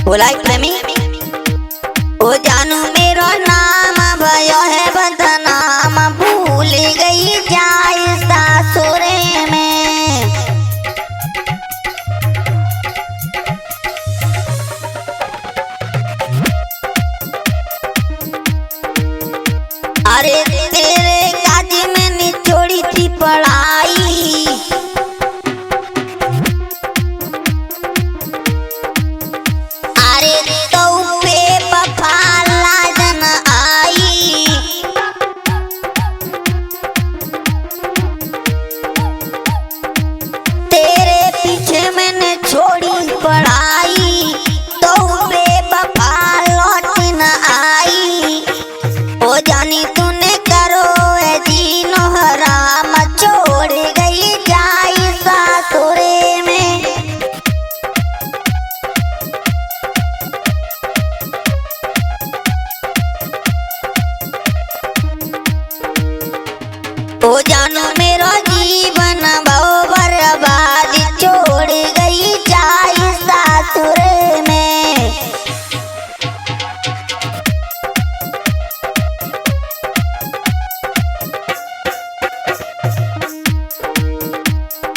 बोला प्रेमी ओ जानू मेरो नाम भयो है बदनाम, भूल गई जाए सासुरे में। अरे तेरे काज मैंने छोड़ी थी पढ़ाई, पढ़ाई तो बेवफा लौट न आई। ओ जानी तूने करो ए जीनो हराम, छोड़ गई जाई सासुरे में। ओ जानो मेरो जीवन बहु बर्बाद, छोड़ गई जाई सासुरे में।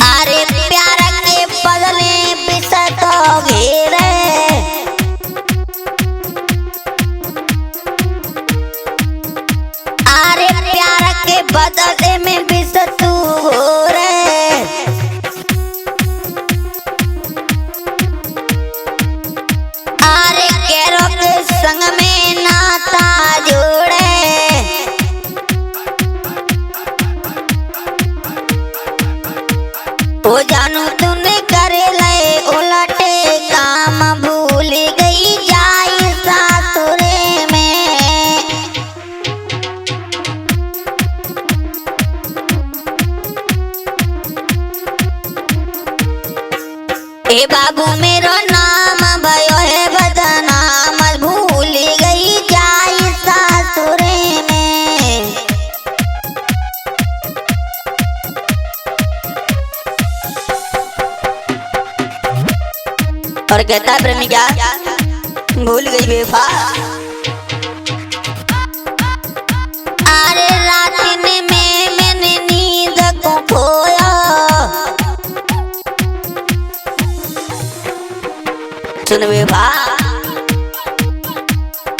अरे प्यार के बदले बिसत घेरे, अरे प्यार के बदले में बिसत हो रे। अरे केरो के संग में नाता जोड़े, ओ जानू तूने करे ले उलटे काम, भूल गई जाई सासुरे में। ए बाबू मेरो नाम भयो है बदनाम, भूल गई जाई सासुरे में। और कहता है प्रेमी क्या भूल गई बेवफा। अरे रात में मैंने नींद को खोया, सुन बेवफा।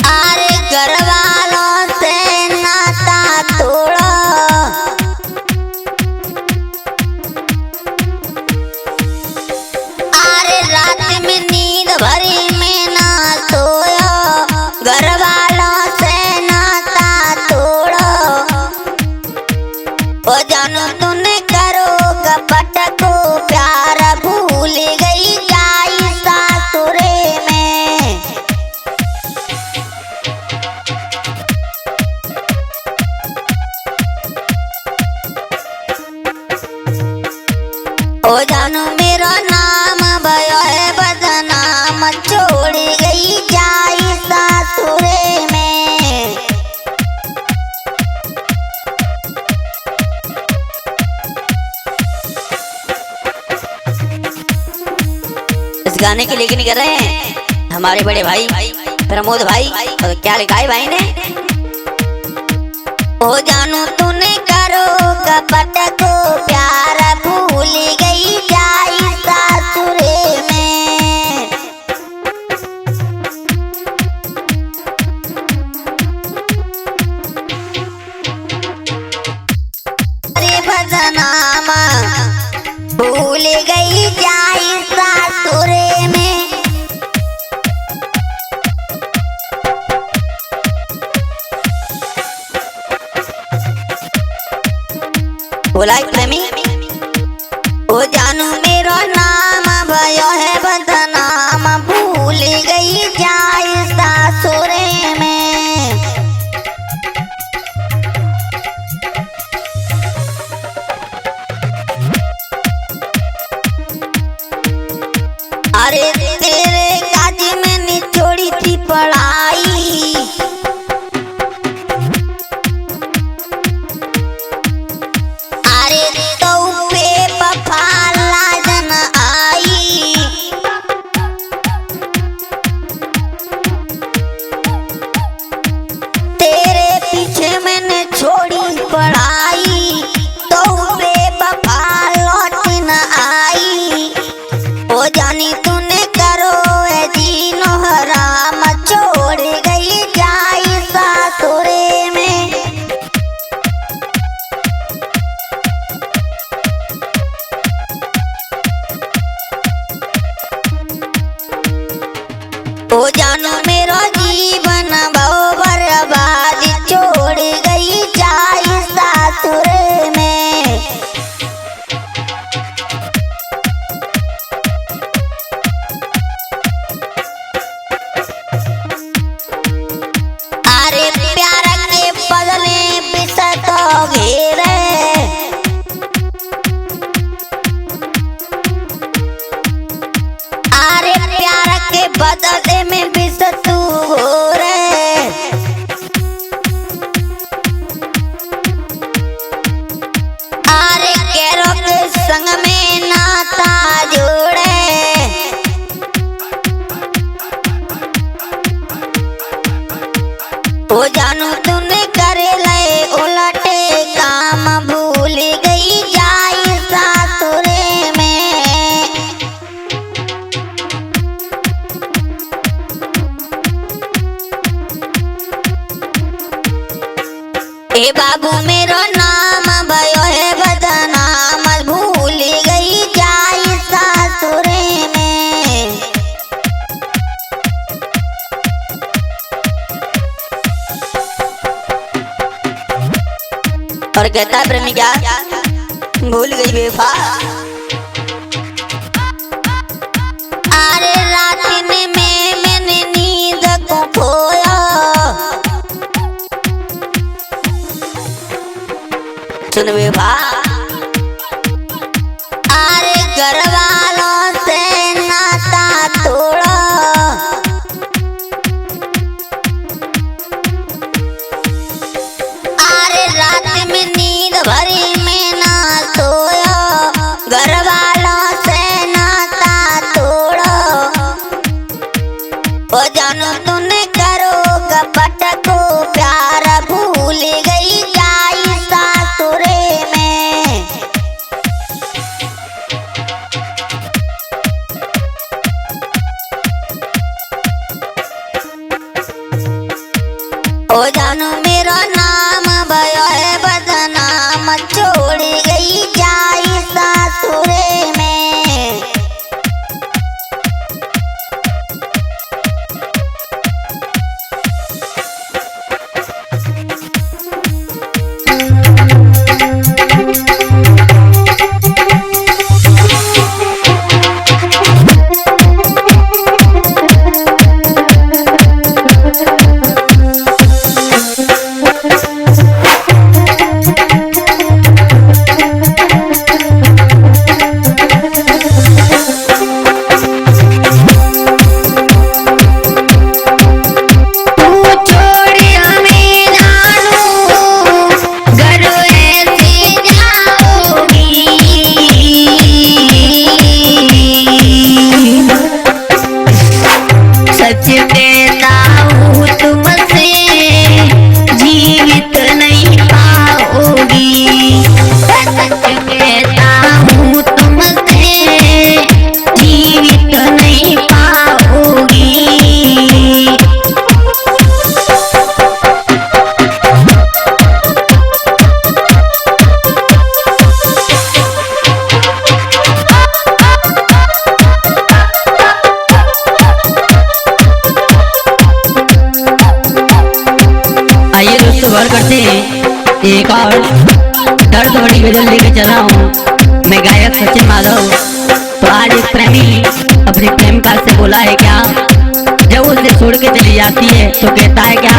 अरे घर वालों से नाता तोड़ा, अरे रात में नींद भरी में ना सोया, घर वालों से नाता तोड़ा। ओ जानू तूने करो कपट को प्यार, भूल गई जाई सासुरे में। ओ जानू मेरो नाम भयो है बदनाम, छोड़ गई जाई सासुरे में। इस गाने के लेकिन कर रहे हैं हमारे बड़े भाई प्रमोद भाई। और क्या लिखा है भाई ने, ओ जानू तूने करो कपट को प्यार, भूल गई जाई सासुरे में। अरे बदनाम भूल गई जाई सासुरे में। बोला प्रेमी ओ जान कहता है प्रेमी क्या भूल गई बेवफा। अरे रात में मैंने नींद को खोया, सुन बेवफा। अरे घर वालों से नाता तोड़ा, अरे रात में नींद भरी में ना सोया, घर वालों से नाता तोड़ा। ओ जानो तूने करो कपट को प्यार भूल गई जाई सासुरे में। ओ जानो मेरा नाम भयो है बदनाम, छोड़ गई जाई सासुरे में। करते हैं एक और दर्द भरी गजल लेकर चला हूँ मैं गायक सचिन माधव। तो आज एक प्रेमी अपने प्रेमिका से बोला है क्या, जब उसे छोड़ के चली जाती है तो कहता है क्या,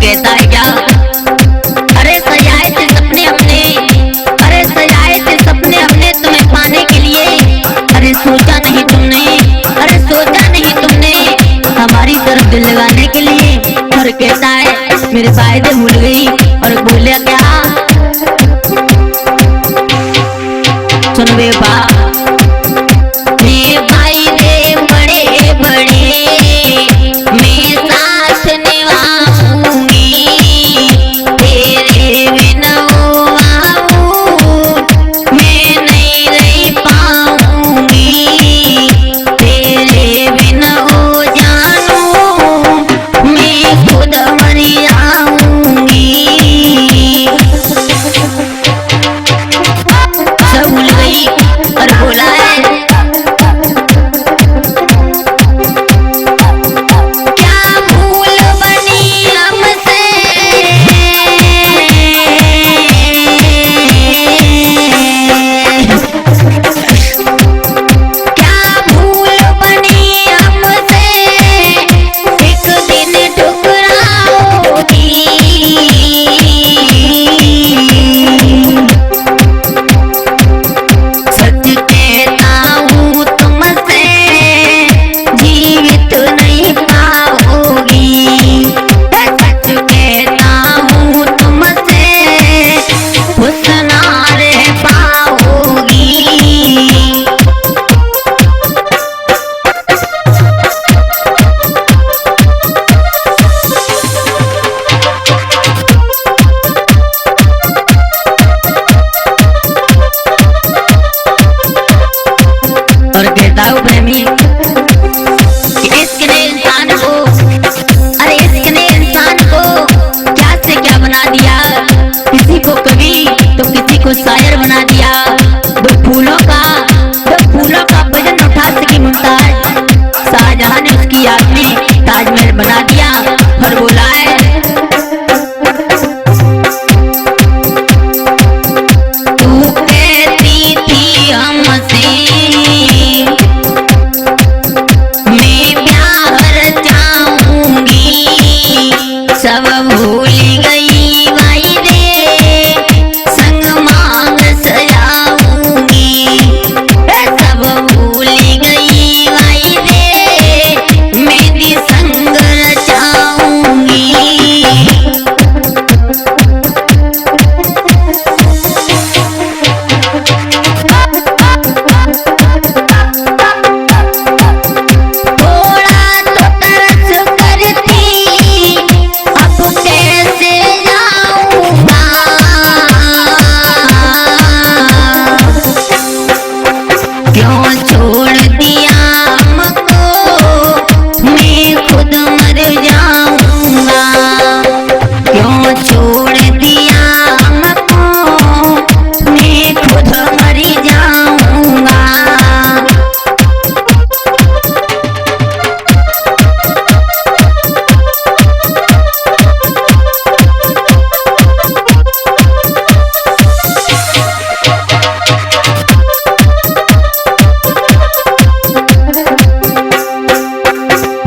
कहता है क्या, अरे सजाए थे सपने अपने, अरे सजाए थे सपने अपने तुम्हें पाने के लिए, अरे सोचा नहीं तुमने, अरे सोचा नहीं तुमने हमारी तरफ दिल लगाने के लिए। और कहता है मेरे फायदे भूल गई और बोले क्या, सुन बेबा और बना दिया। दो फूलों का वजन उठा सकी मुमताज। शाहजहां ने उसकी याद में ताजमहल बना दिया और बोला है, तू कहती थी हमसे मैं प्यार चाहूंगी, सब भूल गई वायदे संग मांग सजाऊंगी, सब भूल गई वायदे मेहंदी संग रचाऊंगी। थोड़ा तो तरस करती अब कैसे जाऊंगा, क्यों छोड़ दिया हमको मैं खुद मर जाऊंगा, क्यों छोड़ दिया हमको मैं खुद मर जाऊंगा।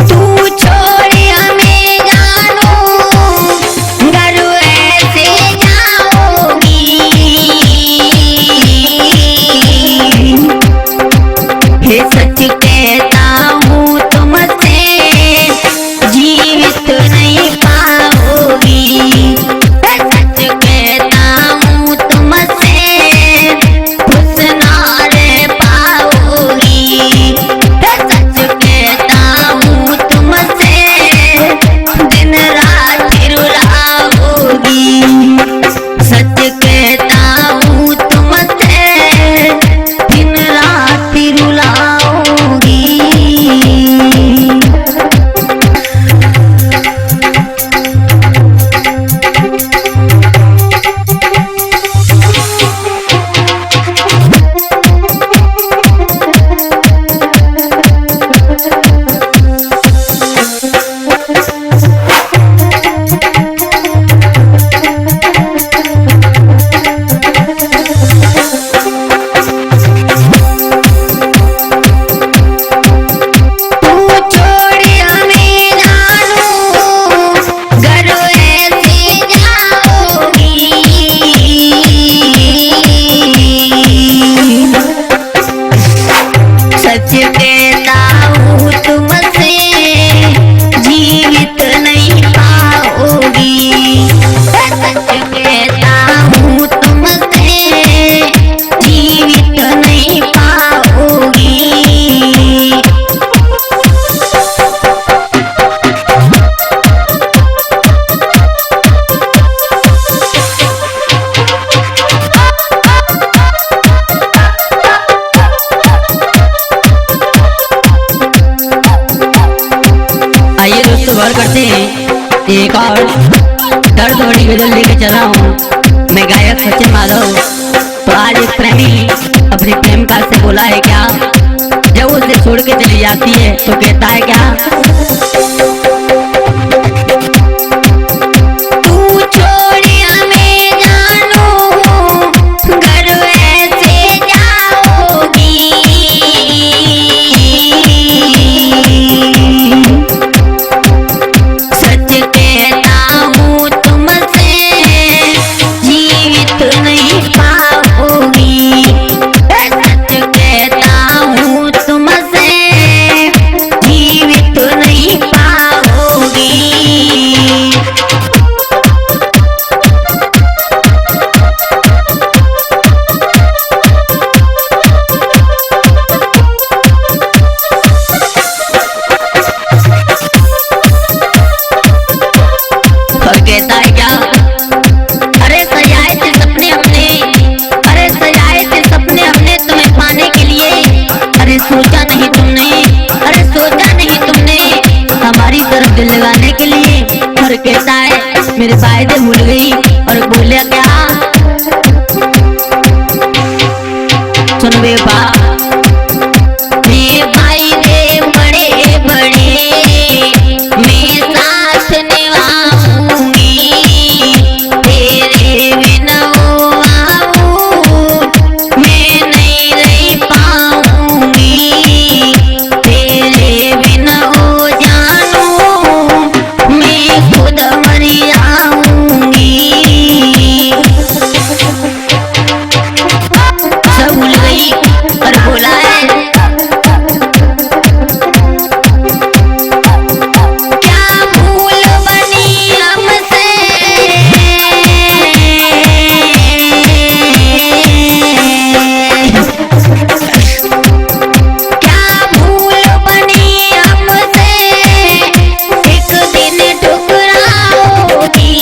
तू छोड़ हमें जानू घर ऐसे जाओगी, हे सच कहता हूँ तुमसे जीवित नहीं पाओगी, हे सच कहता हूँ तुमसे खुश ना रह पाओगी, हे सच कहता हूँ तुमसे दिन रात रुलाओगी, सच कहता हूँ तुमसे दिन रात रुलाओगी। तू छोड़ हमें जानू घर ऐसे जाओगी, सच कहता हूँ तुमसे जीवित नहीं पाओगी, सच कहता हूँ तुमसे जीवित नहीं पाओगी। आइए दोस्तों गौर करते हैं एक और दर्द भरी गजल लेके चला हूँ मैं गायक सचिन माधव। तो आज एक प्रेमी अपनी प्रेमिका से बोला है क्या, जब उसे छोड़ के चली जाती है तो कहता है क्या, तू छोड़ हमें जानू घर ऐसे जाओगी, सच कहता हूँ तुमसे जीवित नहीं पाओगी, सच कहता हूँ तुमसे जीवित नहीं पाओगी। और कहता है क्या, अरे सजाए थे सपने हमने, अरे सजाए थे सपने हमने तुम्हें पाने के लिए, अरे सोचा नहीं तुमने, अरे सोचा नहीं तुमने हमारी तरफ दिल लगाने के लिए। और कहता है मेरे वायदे भूल गई और बोले क्या, बेबा मैं भाई रे बड़े बड़े मैं साथ निभाऊंगी तेरे बिना मैं नहीं रह पाऊंगी तेरे बिना जानू मैं खुद मर जाऊंगी। सब भूल गई और बोला है क्या भूल बनी हमसे क्या भूल बनी हमसे एक दिन ठुकराओगी।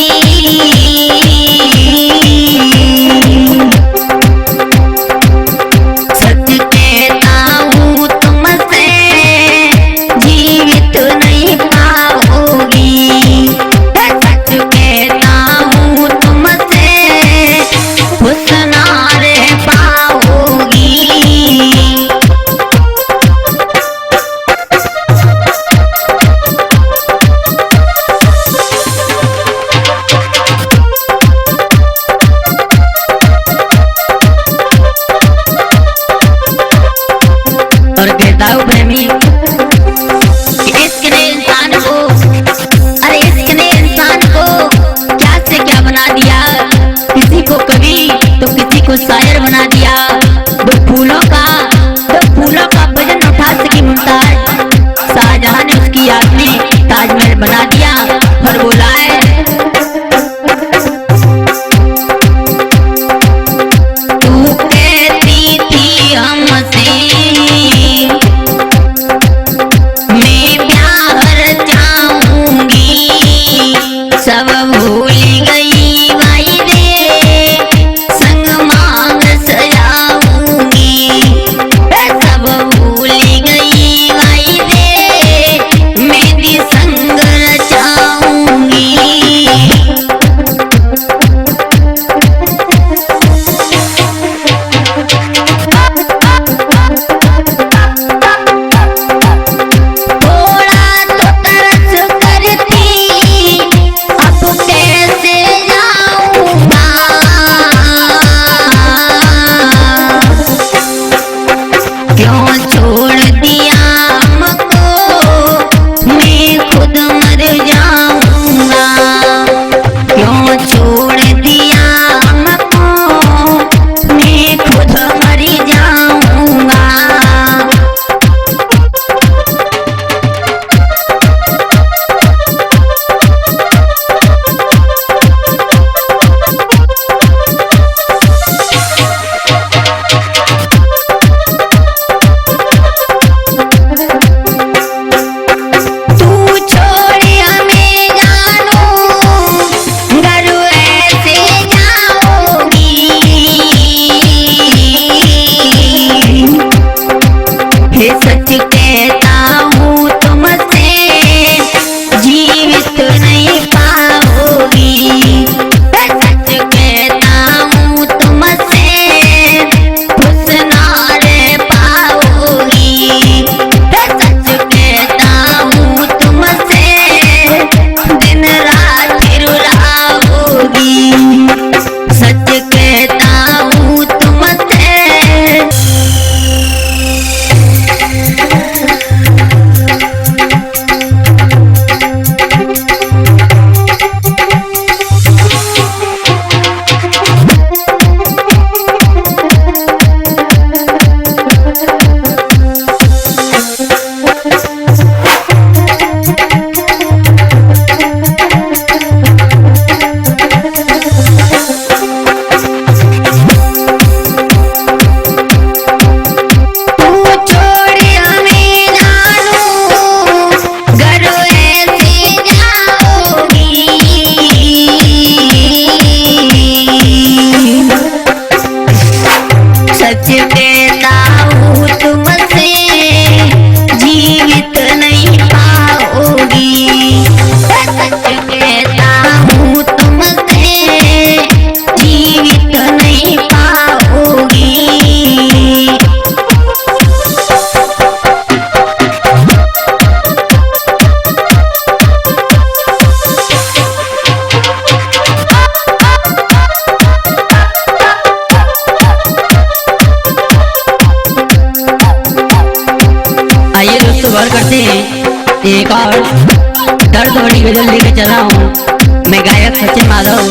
सच कहता हूँ तुमसे जीवित नहीं पाओगी। सच कहता हूँ तुमसे खुश ना रह पाओगी। और कहता हूँ प्रेमी कि इश्क ने इंसान को अरे इश्क ने इंसान को क्या से क्या बना दिया। किसी को कवि तो किसी को शायर बना दिया। दो फूलों का वजन उठा सकी मुमताज शाहजहां ने उसकी याद में ताजमहल बना दिया। और बोला है तू कहती थी हमसे मैं प्यार चाहूंगी सब भूल गई भाई रे संग मांग सजाऊंगी। सब भूल गई भाई रे मेहंदी संग रचाऊंगी। थोड़ा तो तरस करती अब कैसे जाऊंगा। क्यों छोड़ दिया हमको मैं खुद मर जाऊंगा। क्यों छोड़ दिया हमको मैं खुद मर जाऊंगा। तू छोड़ हमें जानू घर ऐसे जाओगी। हे सच कहता हूँ तुमसे जीवित नहीं पाओगी। सच कहता हूँ तुमसे खुश ना रह पाओगी। सच कहता हूँ तुमसे दिन रात रुलाओगी। सच कहता हूँ तुमसे नहीं पाओगी। एक और दर्द भरी गजल लेके चला हूँ मैं गायक सचिन माधव।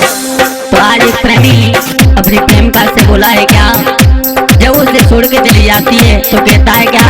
तो आज एक प्रेमी अपनी प्रेमिका से बोला है क्या, जब उसे छोड़ के चली जाती है तो कहता है क्या,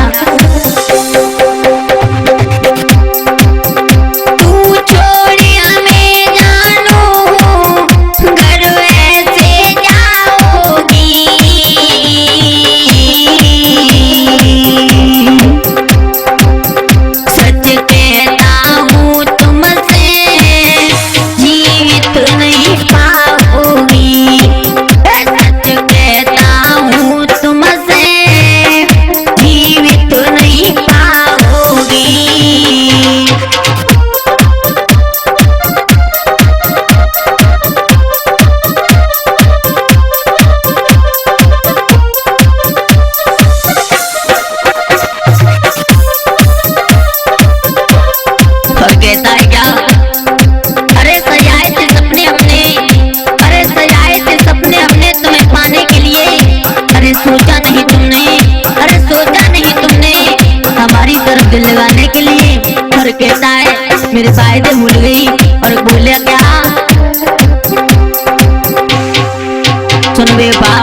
कहता है क्या, अरे सजाए थे सपने हमने, अरे सजाए थे सपने हमने तुम्हें पाने के लिए, अरे सोचा नहीं तुमने, अरे सोचा नहीं तुमने हमारी तरफ दिल लगाने के लिए। और कहता है मेरे फायदे भूल गई और बोले क्या, सुन बेबा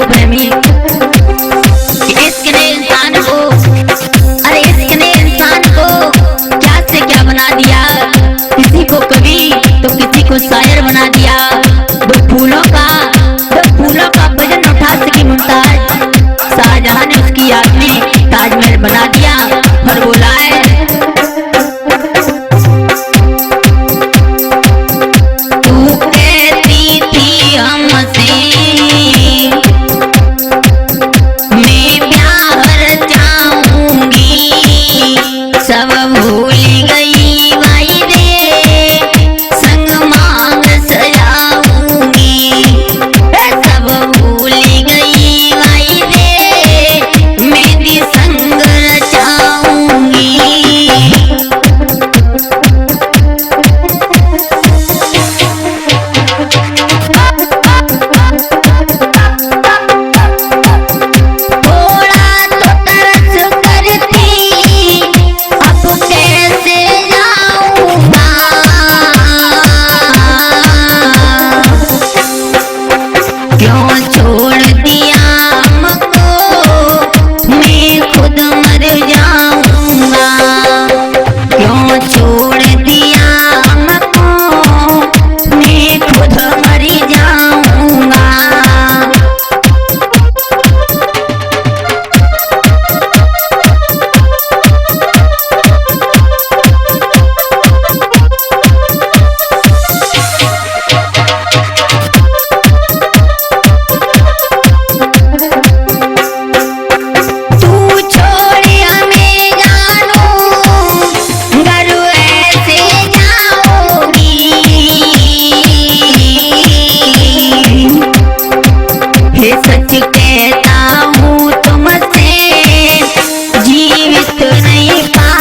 प्रेमी इश्क ने इंसान को, अरे इश्क ने इंसान को क्या से क्या बना दिया, किसी को कवि तो किसी को शायर बना दिया। दो फूलों का वजन उठा सकी मुमताज, शाहजहां ने उसकी याद में ताजमहल बना दिया। और बोला है तू कहती थी हमसे सब भूल गई वायदे संग मांग सजाऊंगी, सब भूल गई वायदे मेहंदी संग रचाऊंगी। कहता हूँ तुमसे जीवित नहीं पा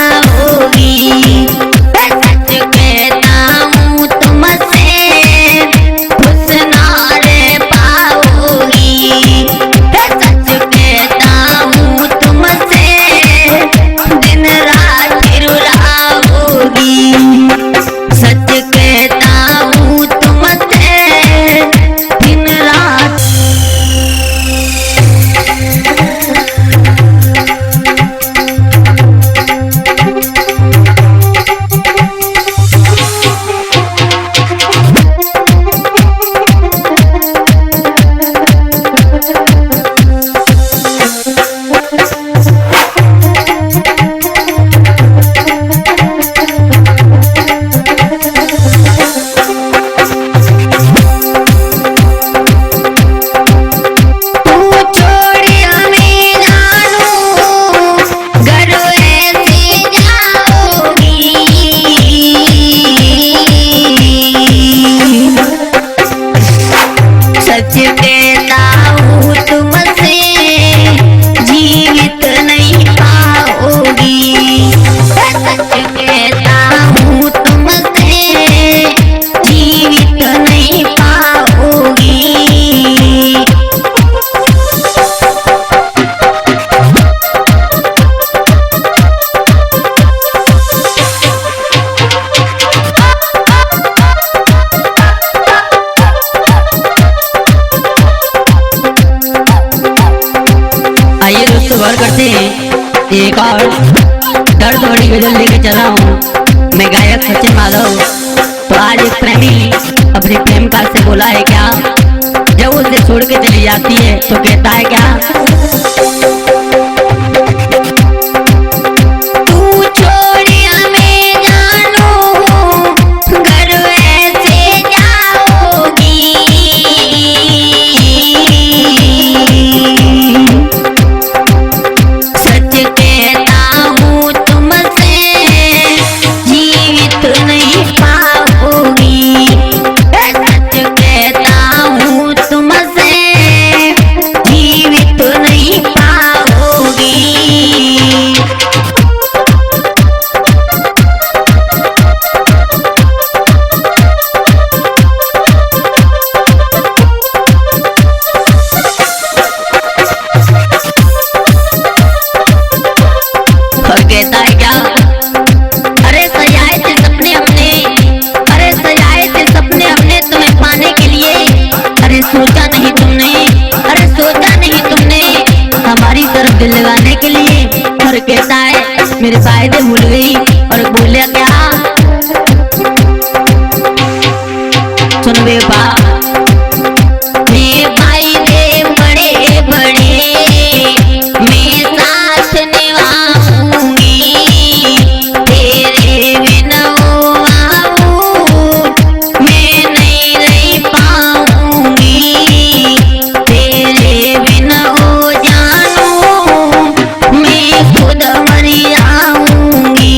तुमसे जीवित नहीं पाओगी। सच कहता हूँ तुमसे जीवित नहीं पाओगी। आइए दोस्तों गौर करते हैं एक और दर्द भरी गजल लेके चला हूँ मैं गायक सचिन माधव। तो आज एक प्रेमी अपनी प्रेमिका से बोला है क्या, जब उसे छोड़ के चली जाती है तो कहता है क्या, तू छोड़ हमें जानू घर ऐसे जाओगी। सच कहता हूँ तुमसे जीवित नहीं पाओगी। सच कहता हूँ तुमसे जीवित नहीं पाओगी। और कहता है क्या, अरे सजाए थे सपने हमने, अरे सजाए थे सपने हमने तुम्हें पाने के लिए। अरे सोचा नहीं तुमने, अरे सोचा नहीं तुमने हमारी तरफ दिल लगाने के लिए। और कहता है मेरे फायदे भूल गई और बोलिया क्या, सुन बेबा मैं फायदे बड़े बड़े मैं साथ निभाऊंगी। तेरे बिना मैं नहीं रह पाऊंगी। तेरे बिना जानू मैं खुद मर जाऊंगी।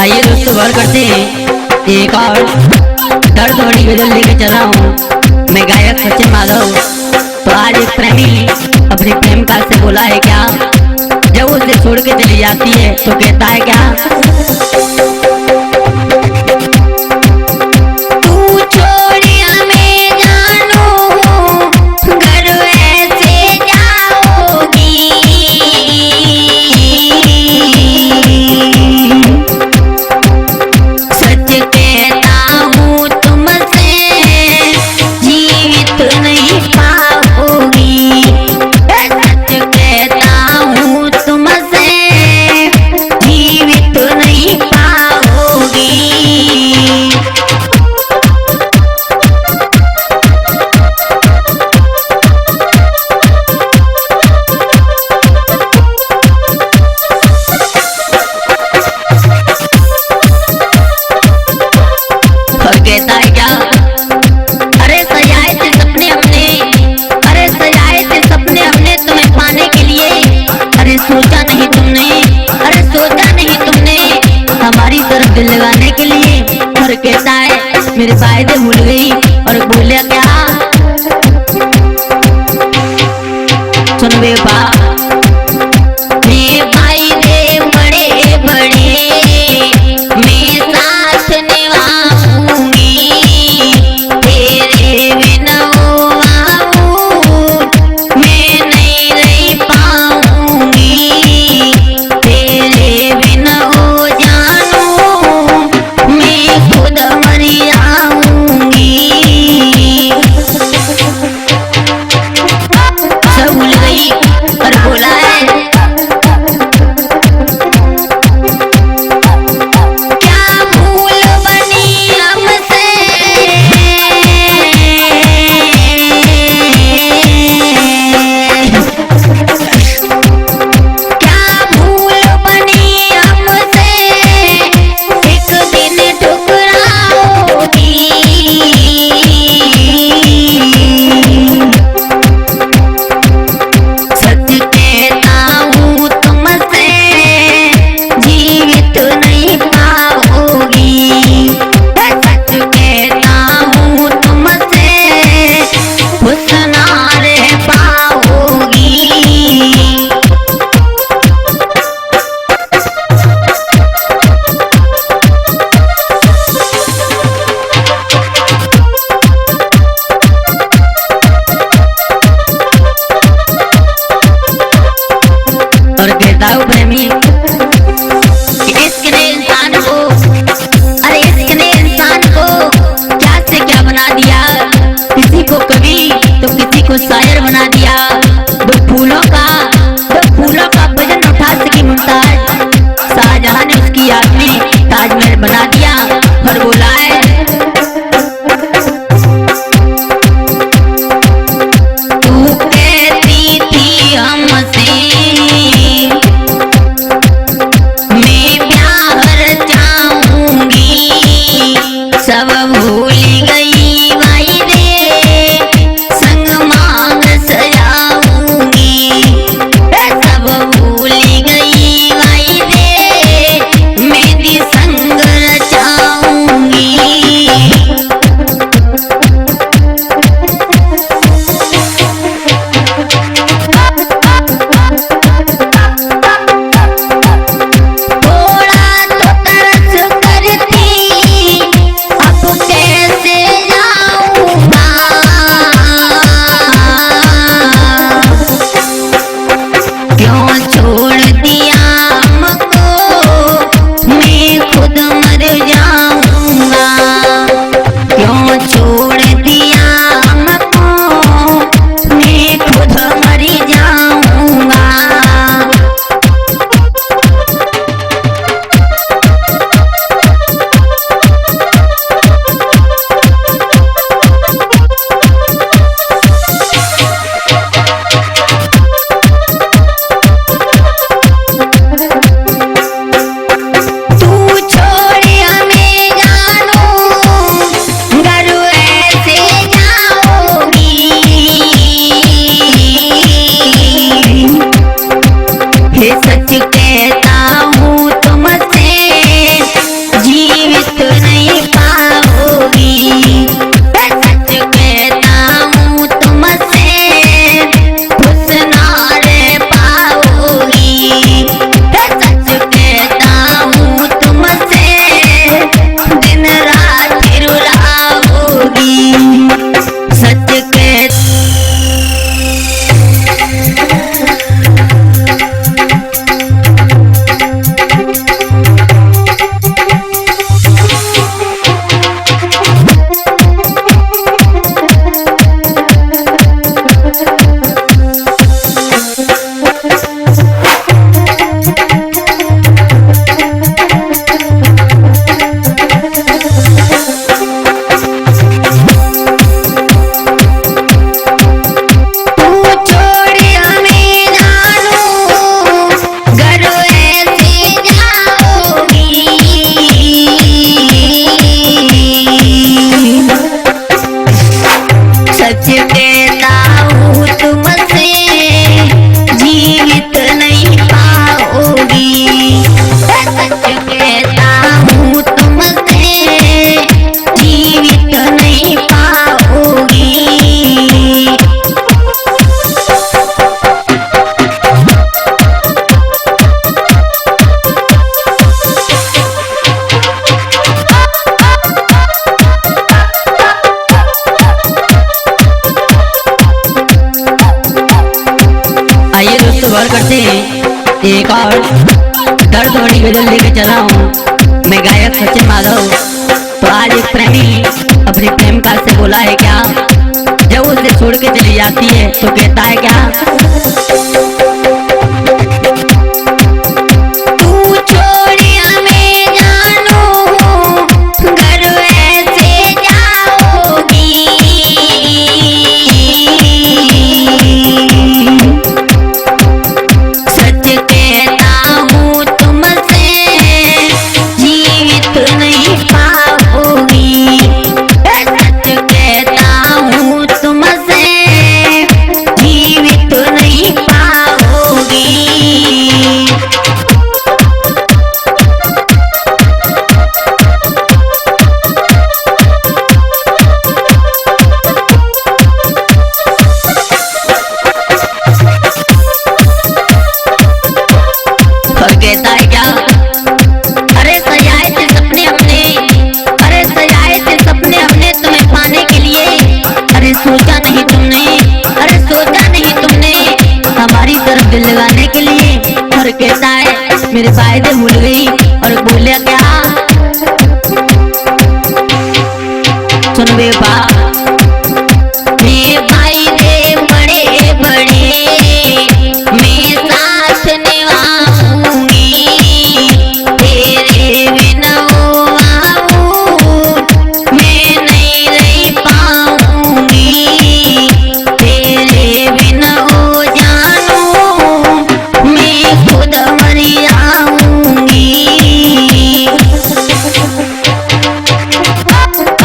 आइए दोस्तों गौर करते हैं, एक और दर्द भरी गजल लेके चला हूँ मैं गायक सचिन माधव। तो आज एक प्रेमी अपनी प्रेमिका से बोला है क्या, जब उसे छोड़ के चली जाती है तो कहता है क्या, दिल लगाने के लिए। और कहता है मेरे फायदे भूल गई और बोलिया क्या, सुन बेबा फायदे बड़े बड़े मैं साथ निभाऊंगी, तेरे बिना मैं नहीं रह पाऊंगी, तेरे बिना प्रेमी इश्क ने इंसान को, अरे इश्क ने इंसान को क्या से क्या बना दिया, किसी को कवि तो किसी को शायर बना दिया। दो फूलों का वजन उठा सकी मुमताज, शाहजहां ने उसकी याद में ताजमहल बना दिया। और बोला है तू कहती थी हमसे सब भूल गई वायदे संग मांग सजाऊंगी, सब भूल गई वायदे मेहंदी संग रचा एक और दर्द भरी गजल लेके चला हूँ मैं गायक सचिन माधव। तो आज एक प्रेमी अपनी प्रेमिका से बोला है क्या, जब उसे छोड़ के चली जाती है तो कहता है क्या, कहता है क्या, अरे सजाए थे सपने अपने, अरे सजाए थे सपने अपने तुम्हें पाने के लिए, अरे सोचा नहीं तुमने, अरे सोचा नहीं तुमने हमारी तरफ दिल लगाने के लिए। और कहता है मेरे फायदे भूल गई और बोले क्या, सुन बेबा मेरे फायदे बड़े बड़े मैं साथ निभाऊंगी, तेरे बिना मैं नहीं रह पाऊंगी, तेरे बिना जानू मैं खुद मर जाऊंगी।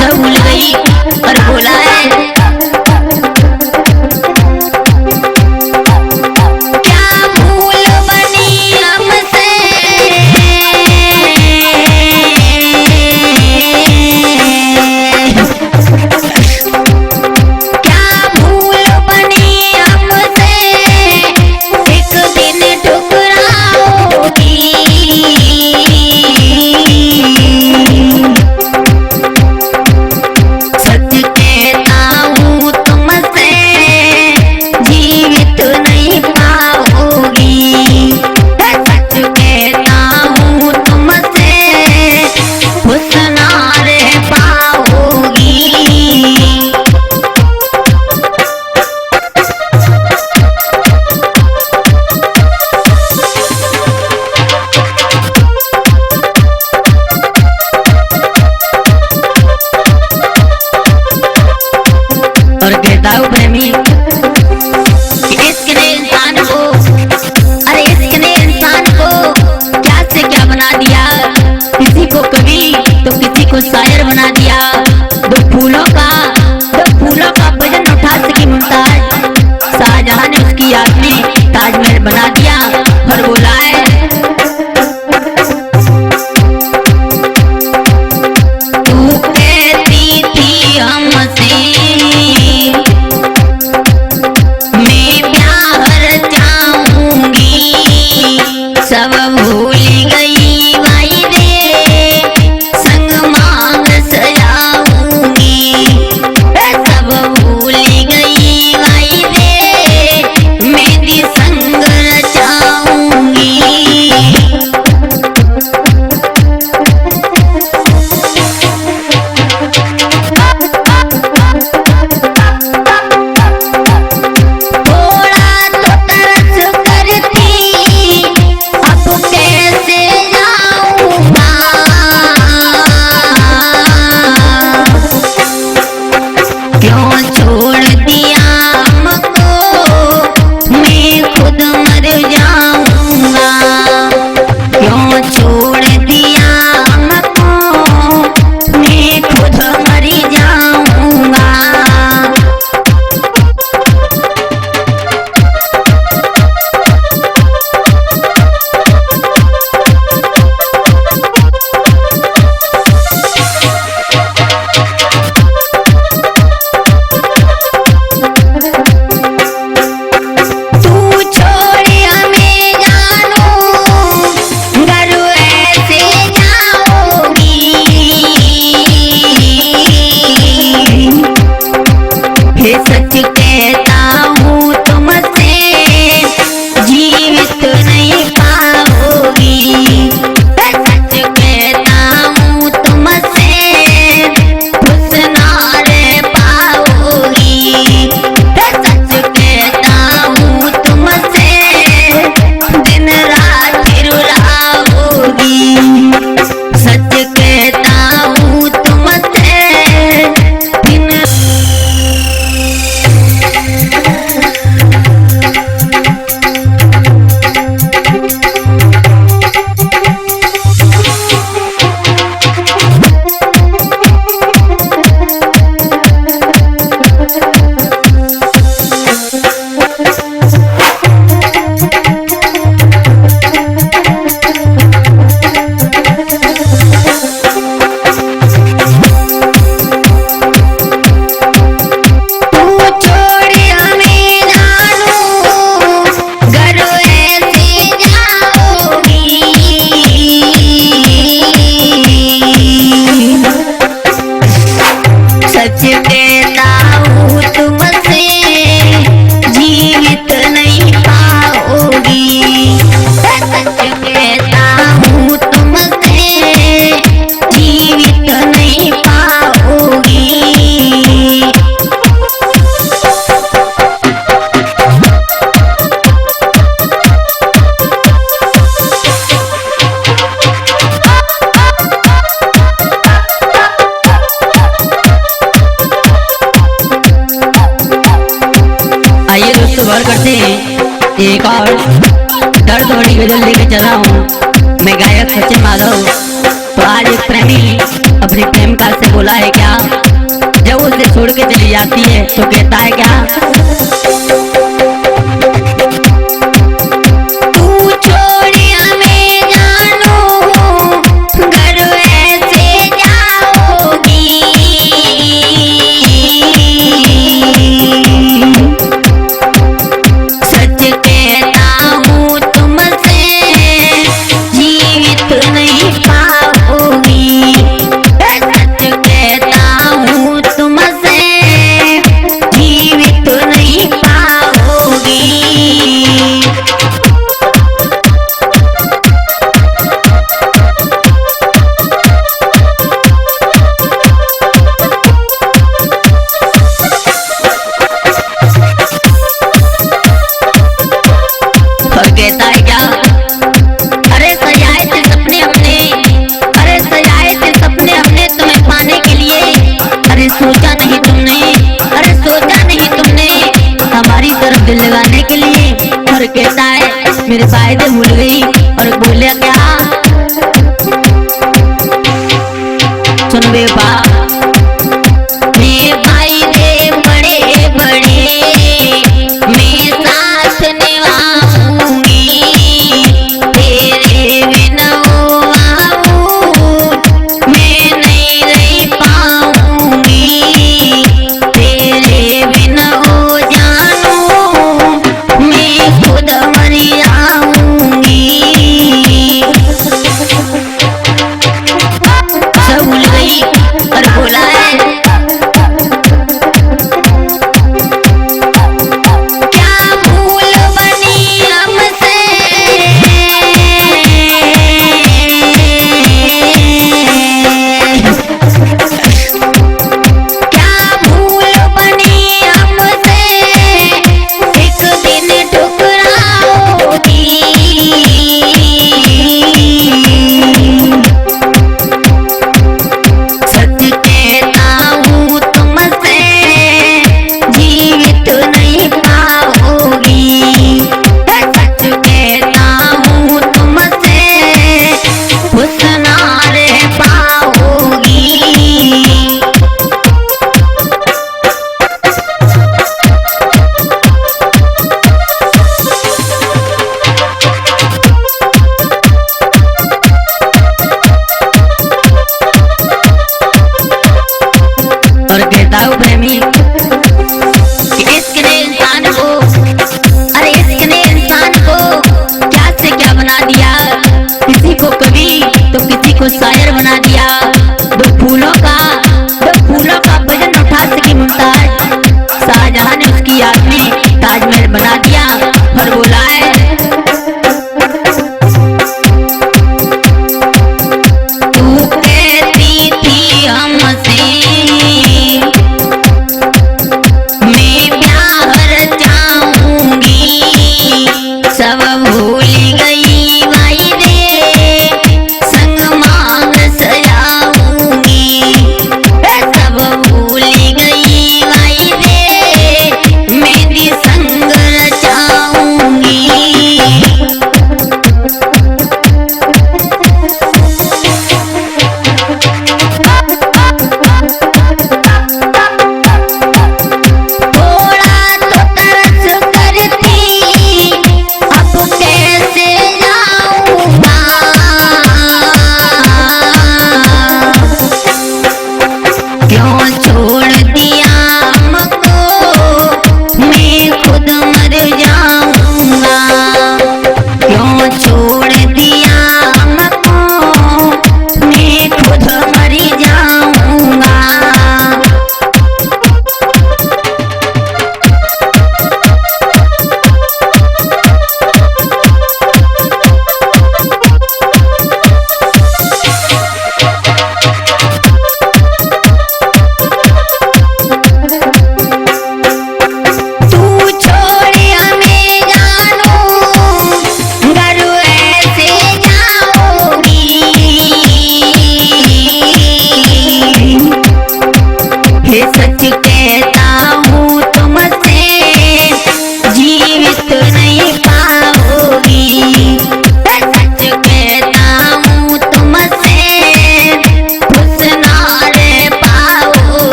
सब भूल गई और बोला है और कहता हूँ प्रेमी कि इश्क ने इंसान को, अरे इश्क ने इंसान को क्या से क्या बना दिया, किसी को कवि तो किसी को शायर बना दिया। दो फूलों का वजन उठा सकी मुमताज, शाहजहां ने उसकी याद में ताजमहल बना दिया। और बोला है तू कहती थी हमसे सब भूल गई वायदे संग मांग कहता हूँ तुमसे जीवित नहीं पाओगी। सच कहता हूँ तुमसे जीवित नहीं पाओगी। आइए दोस्तों गौर करते हैं एक और दर्द भरी गजल लेके चला हूँ मैं गायक सचिन माधव। तो आज एक प्रेमी अपनी प्रेमिका से बोला है क्या, जब उसे छोड़ के चली जाती है तो कहता है क्या, तू छोड़ हमें जानू घर ऐसे जाओगी। सच कहता हूँ तुमसे जीवित नहीं पाओगी। सच कहता हूँ तुमसे जीवित नहीं पाओगी। और कहता है क्या, अरे सजाए थे सपने हमने, अरे सजाए थे सपने हमने तुम्हें पाने के लिए। अरे सोचा नहीं तुमने, अरे सोचा नहीं तुमने हमारी तरफ दिल लगाने के लिए। और कहता है मेरे फायदे भूल गई और बोले क्या, सुन बेबा मेरे फायदे बड़े बड़े मैं साथ निभाऊंगी। तेरे बिना मैं नहीं रह पाऊंगी। तेरे बिना जानू मैं खुद मर जाऊंगी। सब भूल गई और बोला है क्या भूल बनी हमसे, क्या भूल बनी हमसे एक दिन ठुकराओगी। सच कहता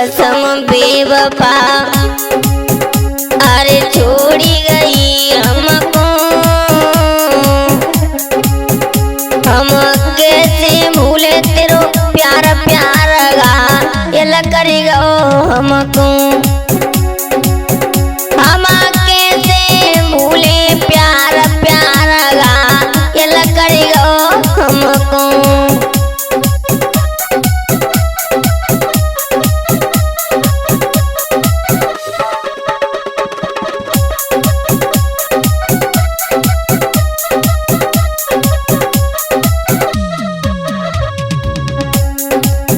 कसम बेवफा, अरे छोड़ी गई हमको, हम कैसे भूले तेरो प्यार प्यार गा, ये करेगा हमको, हम कैसे भूले प्यार प्यार गा, ये करेगा हमको।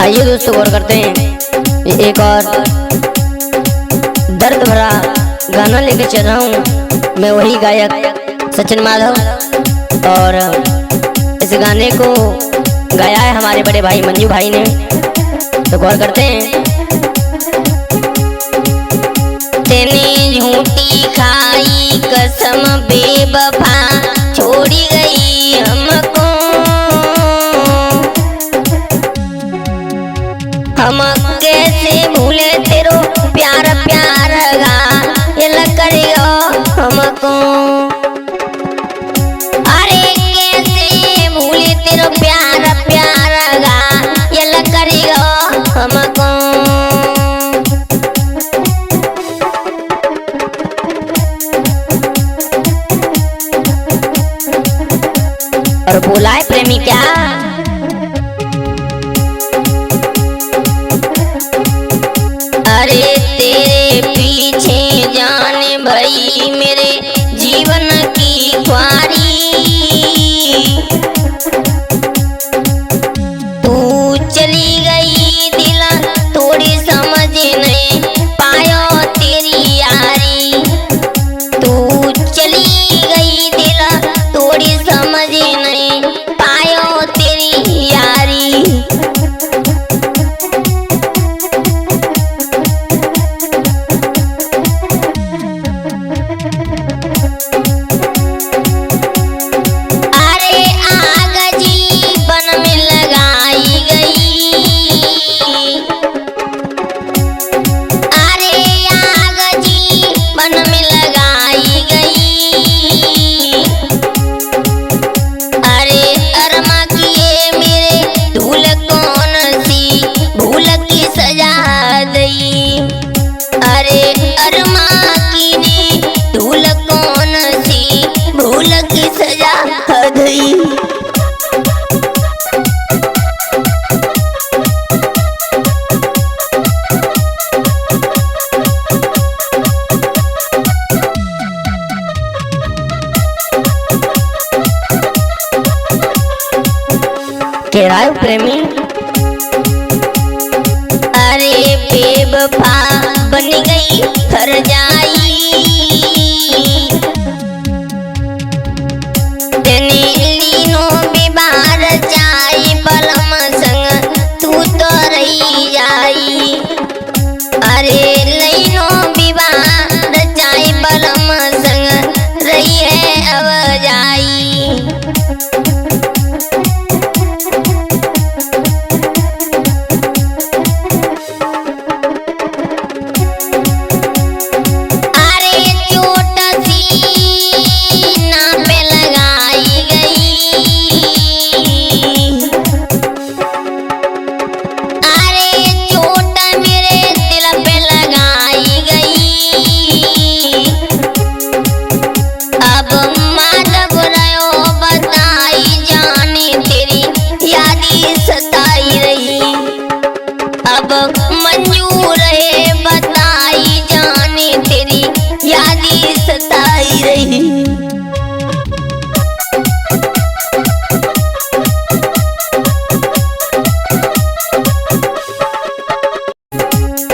आइए दोस्तों गौर करते हैं, ये एक और दर्द भरा गाना लेके चल रहा हूँ। मैं वही गायक सचिन माधव, और इस गाने को गाया है हमारे बड़े भाई मंजू भाई ने। तो गौर करते हैं। तेने झूठी खाई कसम बेवफा, छोड़ी गई हमको, हम कैसे भूले तेरो प्यार प्यार गा, ये करेगा हमको, अरे कैसे भूले तेरो प्यार प्यार गा, ये करेगा हमको। और बोला है प्रेमी क्या, अरे तेरे पीछे जाने भई मेरे जीवन की ख्वारी, तू चली गई दिल थोड़ी समझ नहीं पायो तेरी यारी, तू चली गई दिल थोड़ी समझ नहीं पायो तेरी यारी। अरे अरमा की ने धूल कौन सी भूल की सजा दई। कह रहा है प्रेमी, अरे बेवफा बन गई हर जाई, तेने लीनो बिबार चाई बलम संग तू तो रही जाई, अरे लीनो बिबार चाई बलम संग रही है अब जाई। अब मंजूर है बताई जाने तेरी यादी सताई रही।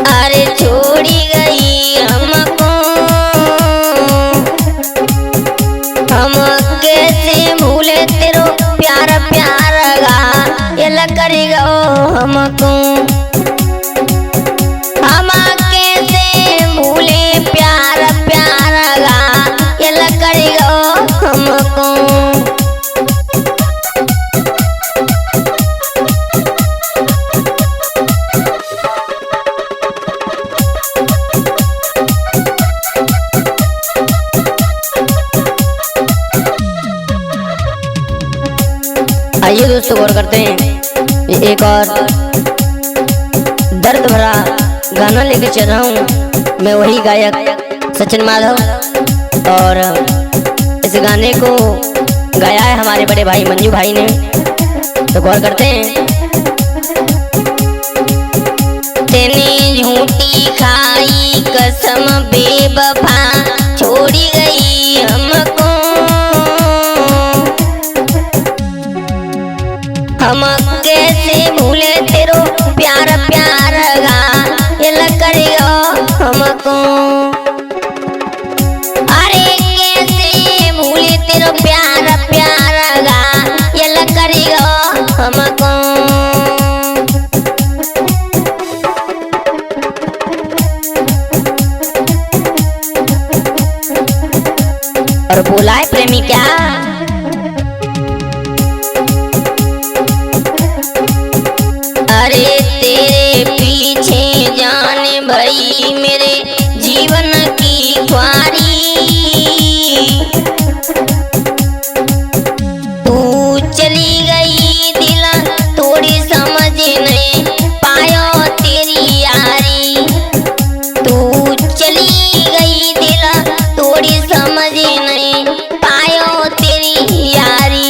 अरे छोड़ी गई हमको, हम कैसे भूले तेरो प्यार प्यार गा, ये करेगा हमको, हम कैसे भूले प्यार प्यार गा, ये करेगा हमको। आइए दोस्तों गौर करते हैं, ये एक और दर्द भरा गाना लेके चल रहा हूँ। मैं वही गायक सचिन माधव और इस गाने को गाया है हमारे बड़े भाई मंजू भाई ने। तो गौर करते हैं। तेने झूठी खाई कसम बेवफा छोड़ी गई हमको, हम कैसे भूले तेरो प्यार प्यार गा ये करियो हमको। अरे कैसे भूले तेरो प्यार प्यार गा ये करियो हमको। और बोला है प्रेमी क्या, अरे तेरे पीछे जाने भई मेरे जीवन की ख्वारी, तू चली गई दिल थोड़ी समझ नहीं पायो तेरी यारी, तू चली गई दिल थोड़ी समझ नहीं पायो तेरी यारी।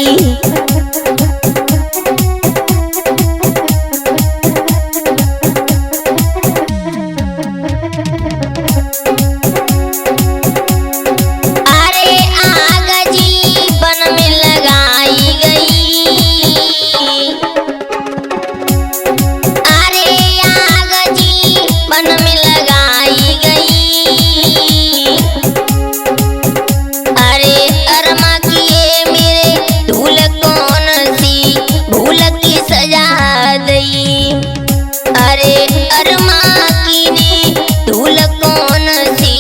अरे अरमा की ने धूल कौन सी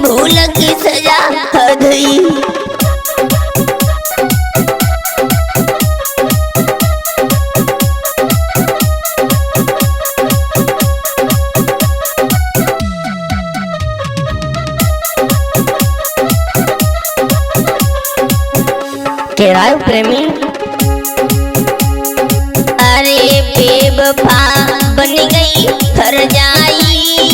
भूल की सजा दई। कह रहा है प्रेमी, अरे बेवफा बन गई हर जाई,